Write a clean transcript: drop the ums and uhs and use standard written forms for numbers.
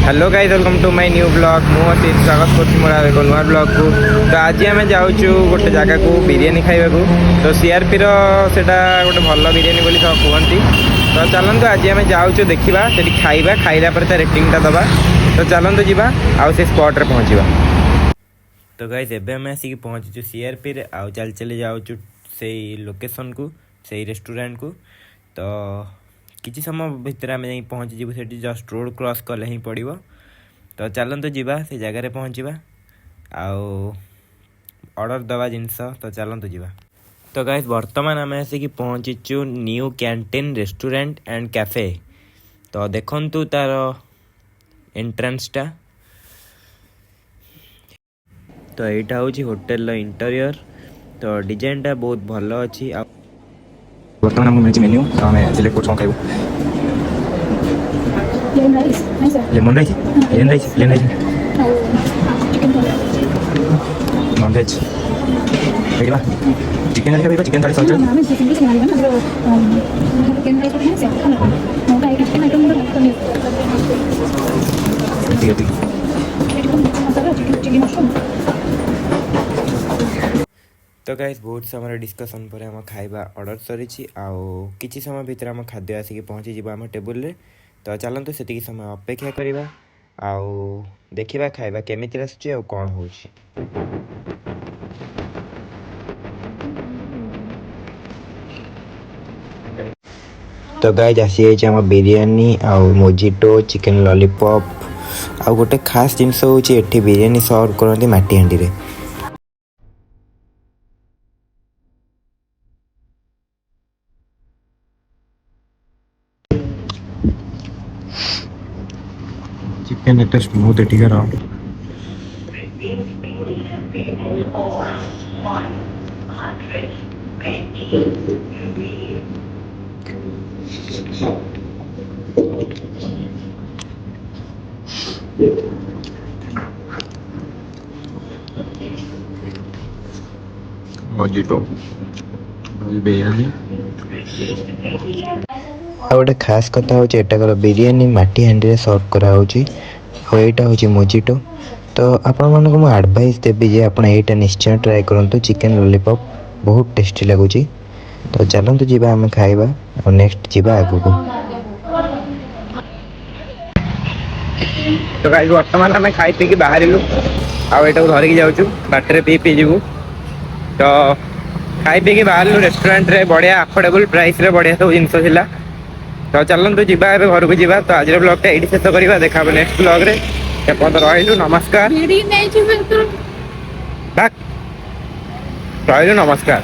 Hello guys, welcome to my new blog. मुझे स्वागत कर एक नुआ ब्लॉग को। तो आज आम जाऊँ गोटे जगह को बिरियानी खाइबा को। तो सीआरपी रोटा गोटे भल बिरियानी बोली कहती। तो चलतु आज आम जाऊँ देखा से खाइबा, खाइला पर रेटिंगटा दबा। तो चलतु जी आउ से स्पॉट रे पहुँचा। तो गाइस एबे आम आसिक पहुँचु सीआरपी रे। आउ चल चली जाऊँ से लोकेशन को, से रेस्टोरेंट को। तो किसी समय भितर आम जा पहुँची जीव से जस्ट रोड क्रॉस कले ही पड़ो। तो चलतु जी से जगार पहुँचा आउ ऑर्डर दवा जिनस। तो चलतु जी। तो गाइस बर्तमान आम आसिक पहुँचीचु new canteen restaurant and cafe. तो देखु तार एंट्रांसटा। तो यहाँ हूँ होटेल इंटेरियर। तो डिजाइनटा बहुत भल अच्छी। बर्तमान हमको मिली मेन्यू। तो आम सिलेक्ट कर खाइबू। Lemon rice, plain rice, plain rice, non veg खाइबा। चिकेन राइस खाइबा, चिकेन थाली सॉस ठीक है। तो गाइस बहुत समय डिस्कसन पर आम खाइबा ऑर्डर सरी किसी समय भितर आम खाद्य आसिक पहुँची जी आम टेबुल रे। तो चलतु से समय अपेक्षा करवा आउ देखा खाइबा केमिति आसुची आ कौन हो। तो गाइस आसी जाइए बिरियानी आउ मोजिटो, चिकेन लॉलीपॉप आउ गोटे खास जिनस हूँ एठी बिरियानी सर्व करती माटी हांडी रे। चिकेन एट स्मूथ एठिकार मोजिटो बिरियानी। आ गोटे खास कथा हूँ एटाकर बिरियानी माटी हांडी सर्व कराऊँगी। यहाँ हूँ मोजिटो। तो आपण मानक मु एडवाइस देवी जे आप निश्चय ट्राए करूँ। चिकेन लॉलीपॉप बहुत टेस्टी लगुच। तो चलतु जी आम खाइबा और नेक्स्ट जी आगू को। तो गाइस वर्तमान आम खाई पी बाहर आटा को धरिकी जाऊँ बाटर पी पी जीवु। तो खाई पी बाहर रेस्टोरेंट रे बढ़िया अफोर्डेबल प्राइस रे बढ़िया सब जिनस थिला। तो चलतु जी घर को जा। तो आज ब्लॉगटा ये शेष करवा। देखा नेक्स्ट ब्लॉग रे। रही नमस्कार। रही नमस्कार।